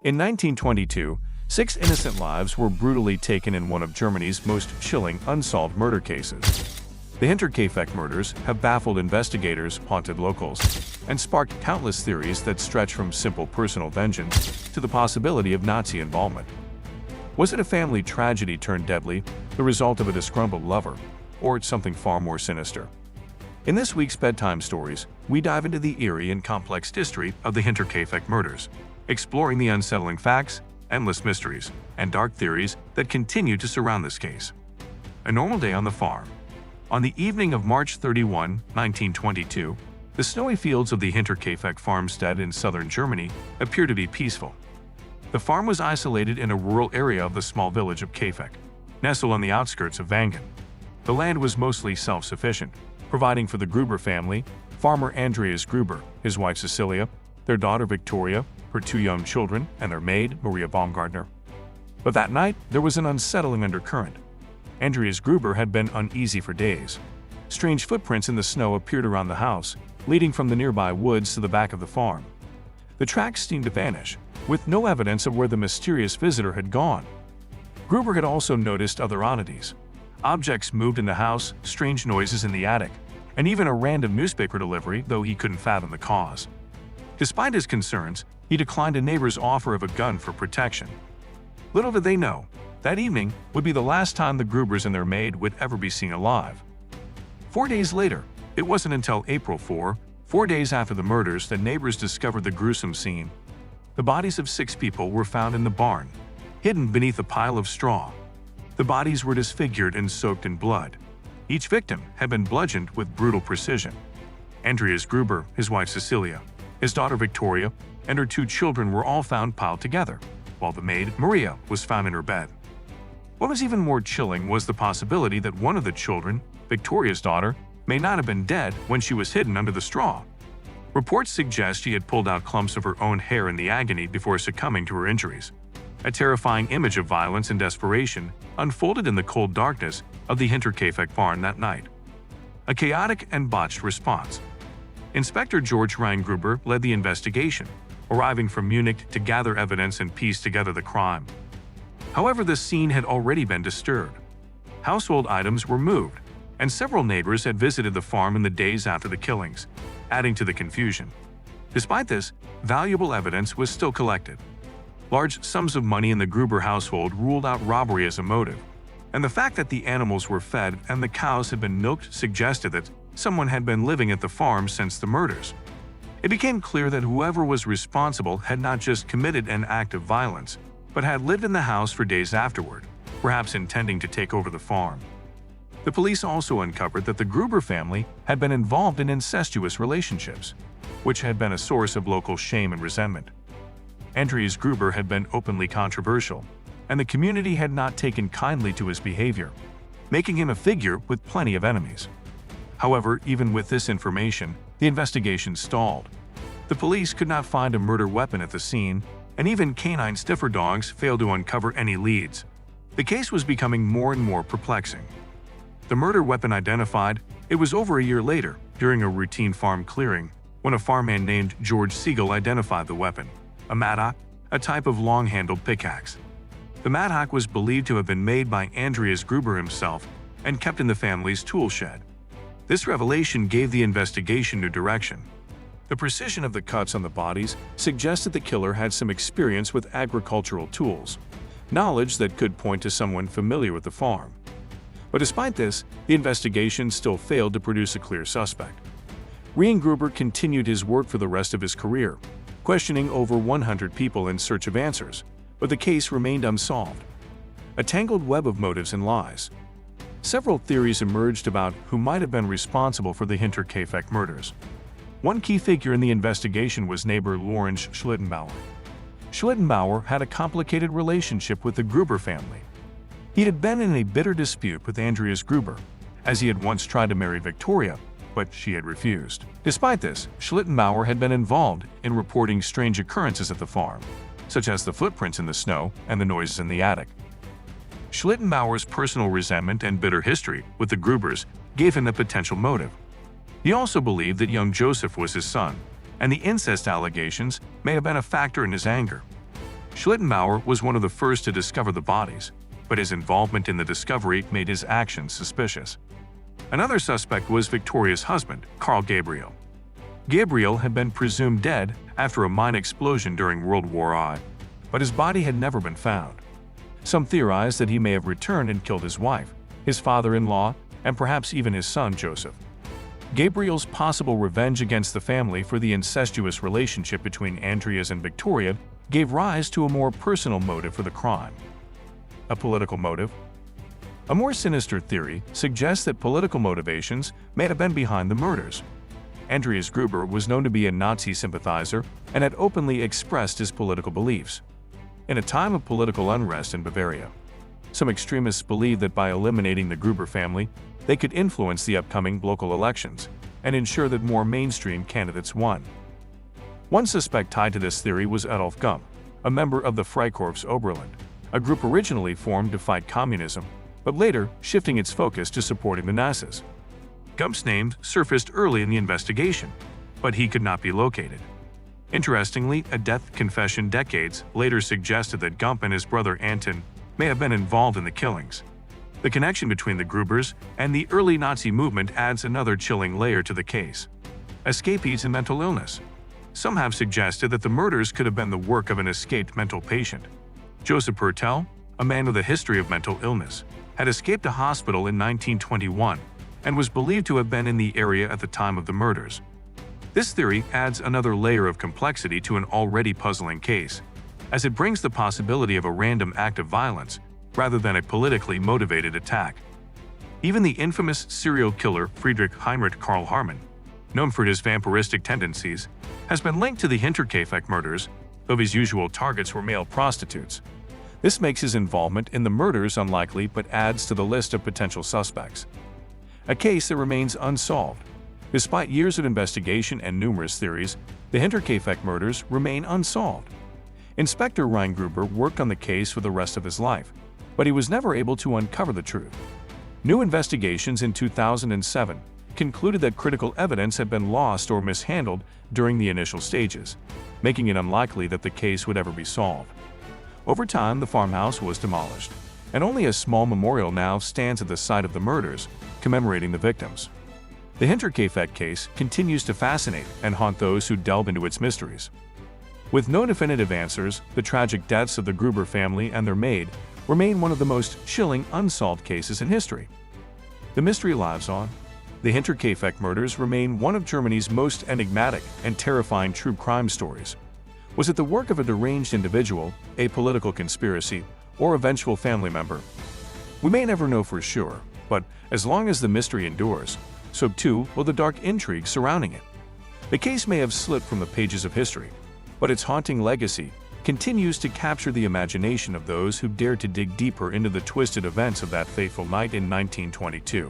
In 1922, 6 innocent lives were brutally taken in one of Germany's most chilling unsolved murder cases. The Hinterkaifeck murders have baffled investigators, haunted locals, and sparked countless theories that stretch from simple personal vengeance to the possibility of Nazi involvement. Was it a family tragedy turned deadly, the result of a disgruntled lover, or something far more sinister? In this week's Bedtime Stories, we dive into the eerie and complex history of the Hinterkaifeck murders, exploring the unsettling facts, endless mysteries, and dark theories that continue to surround this case. A normal day on the farm. On the evening of March 31, 1922, the snowy fields of the Hinterkaifeck farmstead in southern Germany appear to be peaceful. The farm was isolated in a rural area of the small village of Kaifeck, nestled on the outskirts of Wangen. The land was mostly self-sufficient, providing for the Gruber family, farmer Andreas Gruber, his wife Cecilia, their daughter Victoria, her 2 young children, and their maid, Maria Baumgartner. But that night, there was an unsettling undercurrent. Andreas Gruber had been uneasy for days. Strange footprints in the snow appeared around the house, leading from the nearby woods to the back of the farm. The tracks seemed to vanish, with no evidence of where the mysterious visitor had gone. Gruber had also noticed other oddities. Objects moved in the house, strange noises in the attic, and even a random newspaper delivery, though he couldn't fathom the cause. Despite his concerns, he declined a neighbor's offer of a gun for protection. Little did they know, that evening would be the last time the Grubers and their maid would ever be seen alive. 4 days later, it wasn't until April 4 days after the murders, that neighbors discovered the gruesome scene. The bodies of 6 people were found in the barn, hidden beneath a pile of straw. The bodies were disfigured and soaked in blood. Each victim had been bludgeoned with brutal precision. Andreas Gruber, his wife Cecilia, his daughter Victoria, and her 2 children were all found piled together, while the maid, Maria, was found in her bed. What was even more chilling was the possibility that one of the children, Victoria's daughter, may not have been dead when she was hidden under the straw. Reports suggest she had pulled out clumps of her own hair in the agony before succumbing to her injuries. A terrifying image of violence and desperation unfolded in the cold darkness of the Hinterkaifeck barn that night. A chaotic and botched response. Inspector George Gruber led the investigation, arriving from Munich to gather evidence and piece together the crime. However, the scene had already been disturbed. Household items were moved, and several neighbors had visited the farm in the days after the killings, adding to the confusion. Despite this, valuable evidence was still collected. Large sums of money in the Gruber household ruled out robbery as a motive, and the fact that the animals were fed and the cows had been milked suggested that someone had been living at the farm since the murders. It became clear that whoever was responsible had not just committed an act of violence, but had lived in the house for days afterward, perhaps intending to take over the farm. The police also uncovered that the Gruber family had been involved in incestuous relationships, which had been a source of local shame and resentment. Andreas Gruber had been openly controversial, and the community had not taken kindly to his behavior, making him a figure with plenty of enemies. However, even with this information, the investigation stalled. The police could not find a murder weapon at the scene, and even canine sniffer dogs failed to uncover any leads. The case was becoming more and more perplexing. The murder weapon identified, it was over a year later, during a routine farm clearing, when a farmhand named George Siegel identified the weapon, a mattock, a type of long-handled pickaxe. The mattock was believed to have been made by Andreas Gruber himself and kept in the family's tool shed. This revelation gave the investigation new direction. The precision of the cuts on the bodies suggested the killer had some experience with agricultural tools, knowledge that could point to someone familiar with the farm. But despite this, the investigation still failed to produce a clear suspect. Gruber continued his work for the rest of his career, questioning over 100 people in search of answers, but the case remained unsolved. A tangled web of motives and lies. Several theories emerged about who might have been responsible for the Hinterkaifeck murders. One key figure in the investigation was neighbor Lorenz Schlittenbauer. Schlittenbauer had a complicated relationship with the Gruber family. He had been in a bitter dispute with Andreas Gruber, as he had once tried to marry Victoria, but she had refused. Despite this, Schlittenbauer had been involved in reporting strange occurrences at the farm, such as the footprints in the snow and the noises in the attic. Schlittenbauer's personal resentment and bitter history with the Grubers gave him a potential motive. He also believed that young Joseph was his son, and the incest allegations may have been a factor in his anger. Schlittenbauer was one of the first to discover the bodies, but his involvement in the discovery made his actions suspicious. Another suspect was Victoria's husband, Carl Gabriel. Gabriel had been presumed dead after a mine explosion during World War I, but his body had never been found. Some theorized that he may have returned and killed his wife, his father-in-law, and perhaps even his son Joseph. Gabriel's possible revenge against the family for the incestuous relationship between Andreas and Victoria gave rise to a more personal motive for the crime. A political motive? A more sinister theory suggests that political motivations may have been behind the murders. Andreas Gruber was known to be a Nazi sympathizer and had openly expressed his political beliefs. In a time of political unrest in Bavaria, some extremists believed that by eliminating the Gruber family, they could influence the upcoming local elections and ensure that more mainstream candidates won. One suspect tied to this theory was Adolf Gump, a member of the Freikorps Oberland, a group originally formed to fight communism, but later shifting its focus to supporting the Nazis. Gump's name surfaced early in the investigation, but he could not be located. Interestingly, a death confession decades later suggested that Gump and his brother Anton may have been involved in the killings. The connection between the Grubers and the early Nazi movement adds another chilling layer to the case. Escapees and mental illness. Some have suggested that the murders could have been the work of an escaped mental patient. Joseph Pertell, a man with a history of mental illness, had escaped a hospital in 1921 and was believed to have been in the area at the time of the murders. This theory adds another layer of complexity to an already puzzling case, as it brings the possibility of a random act of violence rather than a politically motivated attack. Even the infamous serial killer Friedrich Heinrich Karl Hartmann, known for his vampiristic tendencies, has been linked to the Hinterkaifeck murders, though his usual targets were male prostitutes. This makes his involvement in the murders unlikely but adds to the list of potential suspects. A case that remains unsolved. Despite years of investigation and numerous theories, the Hinterkaifeck murders remain unsolved. Inspector Ryan Gruber worked on the case for the rest of his life, but he was never able to uncover the truth. New investigations in 2007 concluded that critical evidence had been lost or mishandled during the initial stages, making it unlikely that the case would ever be solved. Over time, the farmhouse was demolished, and only a small memorial now stands at the site of the murders, commemorating the victims. The Hinterkaifeck case continues to fascinate and haunt those who delve into its mysteries. With no definitive answers, the tragic deaths of the Gruber family and their maid remain one of the most chilling unsolved cases in history. The mystery lives on. The Hinterkaifeck murders remain one of Germany's most enigmatic and terrifying true crime stories. Was it the work of a deranged individual, a political conspiracy, or a vengeful family member? We may never know for sure, but as long as the mystery endures, so too will the dark intrigue surrounding it. The case may have slipped from the pages of history, but its haunting legacy continues to capture the imagination of those who dare to dig deeper into the twisted events of that fateful night in 1922.